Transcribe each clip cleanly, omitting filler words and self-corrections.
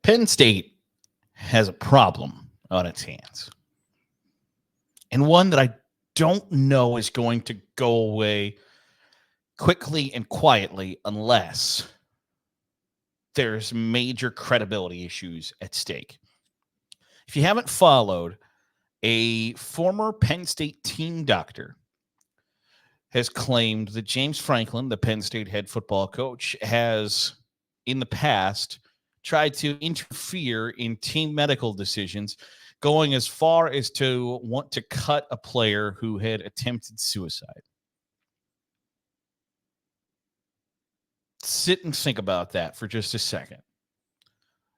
Penn State has a problem on its hands, and one that I don't know is going to go away quickly and quietly unless there's major credibility issues at stake. If you haven't followed, a former Penn State team doctor has claimed that James Franklin, the Penn State head football coach, has in the past tried to interfere in team medical decisions, going as far as to want to cut a player who had attempted suicide. Sit and think about that for just a second.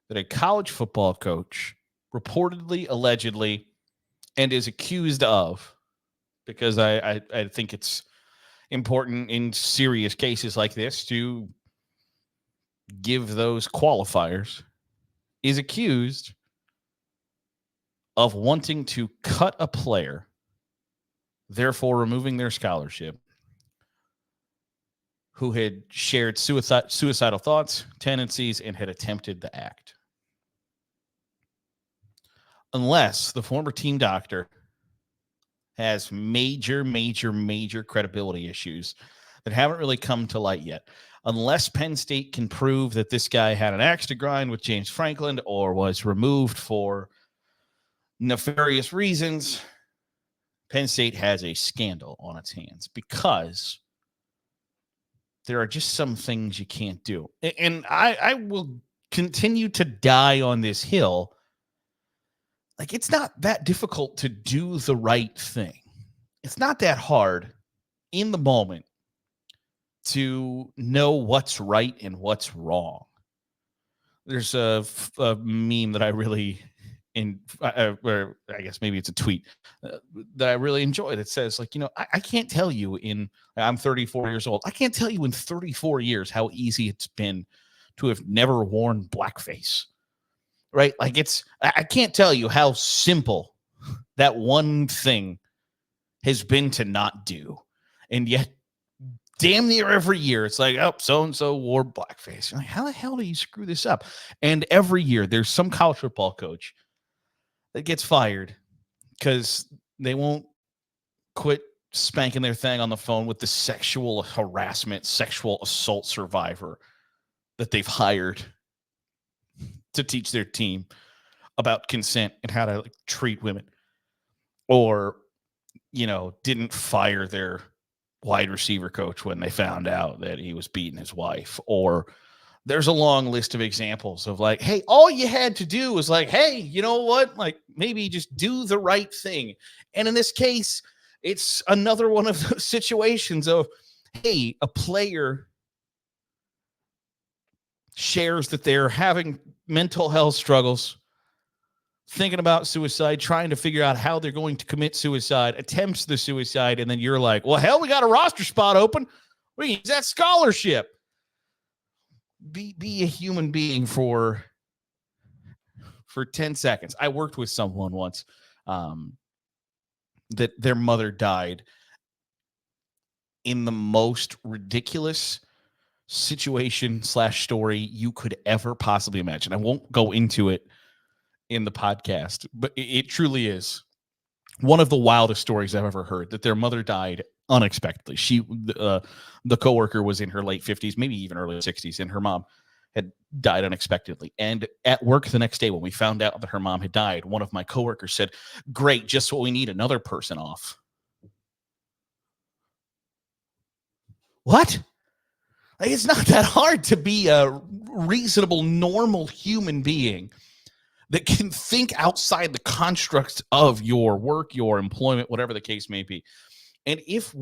That a college football coach reportedly, allegedly, and is accused of, because I think it's important in serious cases like this to give those qualifiers, is accused of wanting to cut a player, therefore removing their scholarship, who had shared suicidal thoughts, tendencies, and had attempted the act. Unless the former team doctor has major credibility issues that haven't really come to light yet. Unless Penn State can prove that this guy had an axe to grind with James Franklin or was removed for nefarious reasons, Penn State has a scandal on its hands because there are just some things you can't do. And I will continue to die on this hill. Like, it's not that difficult to do the right thing. It's not that hard in the moment to know what's right and what's wrong. There's a meme that I really, or I guess maybe it's a tweet that I really enjoy that says, like, I can't tell you I'm 34 years old. I can't tell you in 34 years how easy it's been to have never worn blackface. Right? Like, I can't tell you how simple that one thing has been to not do. And yet, damn near every year, it's like, oh, so-and-so wore blackface. You're like, how the hell do you screw this up? And every year, there's some college football coach that gets fired because they won't quit spanking their thing on the phone with the sexual harassment, sexual assault survivor that they've hired to teach their team about consent and how to treat women, or, didn't fire their wide receiver coach when they found out that he was beating his wife. Or there's a long list of examples of like, hey, all you had to do was like, hey, you know what? Like, maybe just do the right thing. And in this case, it's another one of those situations of, hey, a player shares that they're having mental health struggles, thinking about suicide, trying to figure out how they're going to commit suicide, attempts the suicide, and then you're like, well, hell, we got a roster spot open. We use that scholarship. Be a human being for 10 seconds. I worked with someone once that their mother died in the most ridiculous situation / story you could ever possibly imagine. I won't go into it in the podcast, but it truly is one of the wildest stories I've ever heard, that their mother died unexpectedly. The coworker was in her late 50s, maybe even early 60s, and her mom had died unexpectedly. And at work the next day, when we found out that her mom had died, one of my coworkers said, great, just what we need, another person off. What? Like, it's not that hard to be a reasonable, normal human being that can think outside the constructs of your work, your employment, whatever the case may be. And if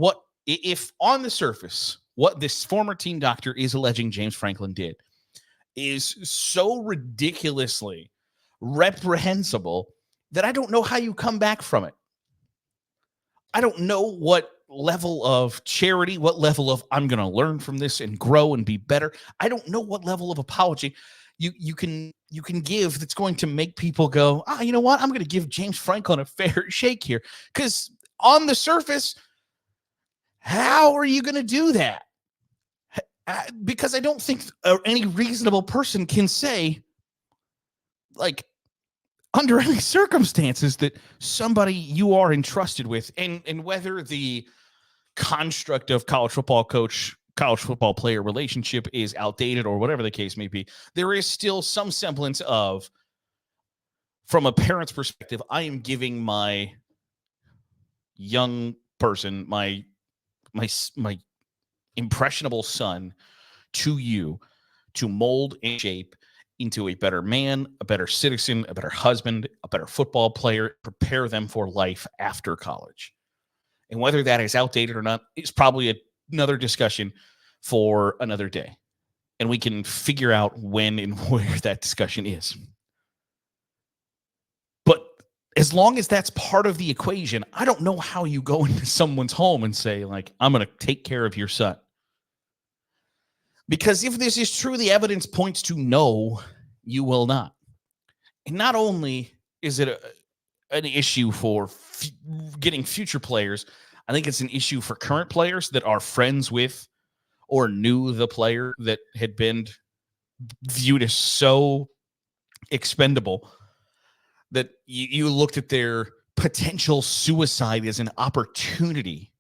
on the surface, what this former team doctor is alleging James Franklin did is so ridiculously reprehensible that I don't know how you come back from it. I don't know what level of charity, what level of I'm going to learn from this and grow and be better. I don't know what level of apology you can give that's going to make people go, you know what? I'm going to give James Franklin a fair shake here. Because on the surface, how are you going to do that? Because I don't think any reasonable person can say, like under any circumstances that somebody you are entrusted with, and whether the construct of college football coach, college football player relationship is outdated or whatever the case may be, there is still some semblance of, from a parent's perspective, I am giving my young person, my impressionable son to you to mold and shape into a better man, a better citizen, a better husband, a better football player, prepare them for life after college. And whether that is outdated or not is probably another discussion for another day. And we can figure out when and where that discussion is. But as long as that's part of the equation, I don't know how you go into someone's home and say, like, I'm going to take care of your son. Because if this is true, the evidence points to no, you will not. And not only is it an issue for getting future players, I think it's an issue for current players that are friends with or knew the player that had been viewed as so expendable that you looked at their potential suicide as an opportunity.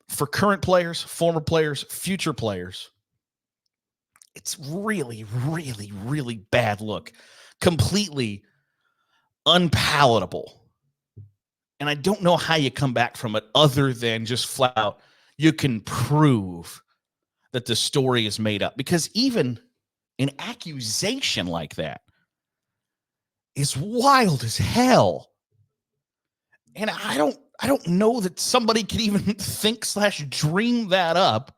For current players, former players, future players, it's really, really, really bad look. Completely unpalatable. And I don't know how you come back from it other than just flat out, you can prove that the story is made up. Because even an accusation like that is wild as hell. And I don't know that somebody could even think/dream that up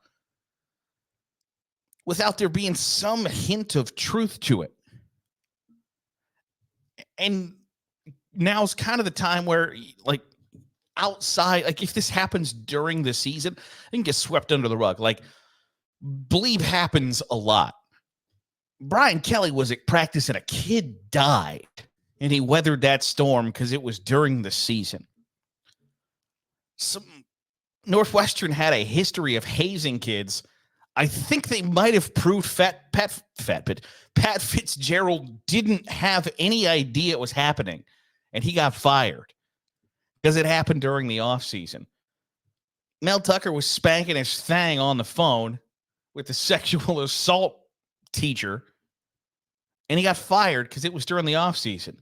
without there being some hint of truth to it. And now's kind of the time where, like, outside, like, if this happens during the season, it can get swept under the rug. Like, bleep happens a lot. Brian Kelly was at practice and a kid died, and he weathered that storm because it was during the season. Northwestern had a history of hazing kids. I think they might have proved Pat Fitzgerald didn't have any idea it was happening, and he got fired because it happened during the offseason. Mel Tucker was spanking his thing on the phone with the sexual assault teacher, and he got fired because it was during the offseason.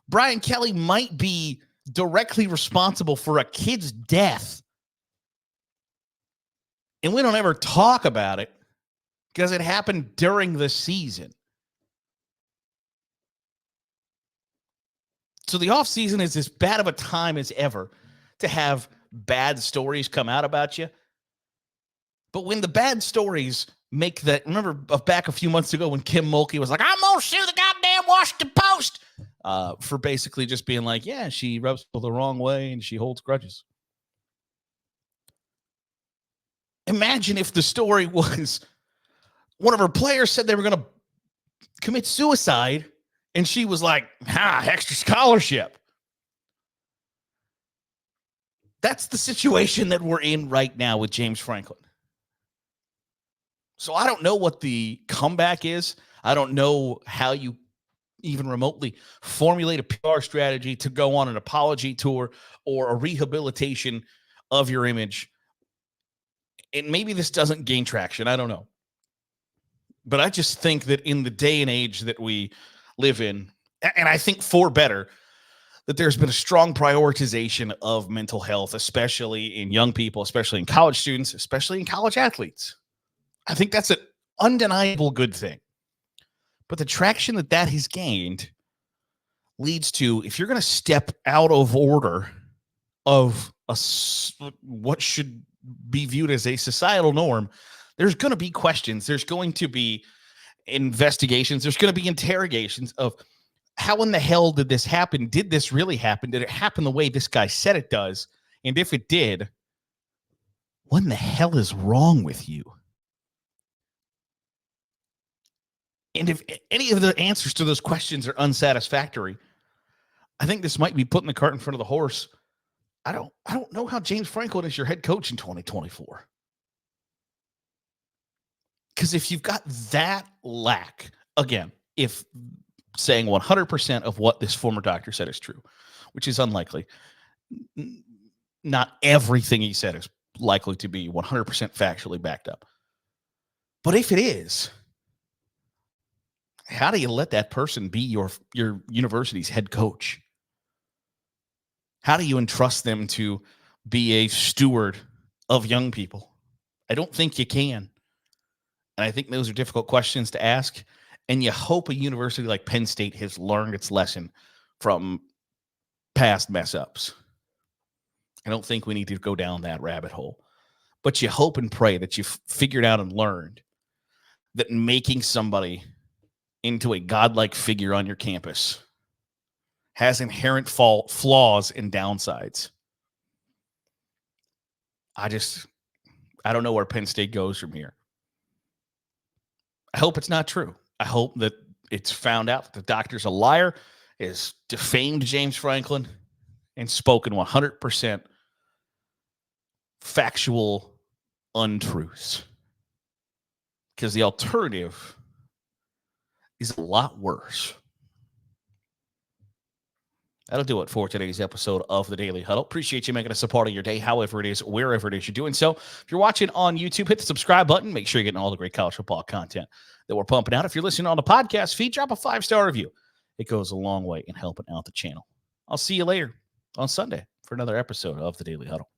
Brian Kelly might be directly responsible for a kid's death, and we don't ever talk about it because it happened during the season. So the offseason is as bad of a time as ever to have bad stories come out about you. But when the bad stories make that, remember back a few months ago when Kim Mulkey was like, I'm going to sue the goddamn Washington Post for basically just being like, yeah, she rubs people the wrong way and she holds grudges. Imagine if the story was one of her players said they were going to commit suicide and she was like, extra scholarship. That's the situation that we're in right now with James Franklin. So I don't know what the comeback is. I don't know how you even remotely formulate a PR strategy to go on an apology tour or a rehabilitation of your image. And maybe this doesn't gain traction. I don't know. But I just think that in the day and age that we live in, and I think for better, that there's been a strong prioritization of mental health, especially in young people, especially in college students, especially in college athletes. I think that's an undeniable good thing. But the traction that has gained leads to, if you're going to step out of order of what should be viewed as a societal norm, there's going to be questions. There's going to be investigations. There's going to be interrogations of how in the hell did this happen? Did this really happen? Did it happen the way this guy said it does? And if it did, what in the hell is wrong with you? And if any of the answers to those questions are unsatisfactory, I think this might be putting the cart in front of the horse. I don't know how James Franklin is your head coach in 2024. Because if you've got that lack, again, if saying 100% of what this former doctor said is true, which is unlikely. Not everything he said is likely to be 100% factually backed up. But if it is, how do you let that person be your university's head coach? How do you entrust them to be a steward of young people? I don't think you can. And I think those are difficult questions to ask. And you hope a university like Penn State has learned its lesson from past mess ups. I don't think we need to go down that rabbit hole. But you hope and pray that you've figured out and learned that making somebody into a godlike figure on your campus has inherent flaws and downsides. I don't know where Penn State goes from here. I hope it's not true. I hope that it's found out that the doctor's a liar, has defamed James Franklin, and spoken 100% factual untruths. Because the alternative is a lot worse. That'll do it for today's episode of the Daily Huddle. Appreciate you making us a part of your day, however it is, wherever it is you're doing so. If you're watching on YouTube, hit the subscribe button. Make sure you're getting all the great college football content that we're pumping out. If you're listening on the podcast feed, drop a 5-star review. It goes a long way in helping out the channel. I'll see you later on Sunday for another episode of the Daily Huddle.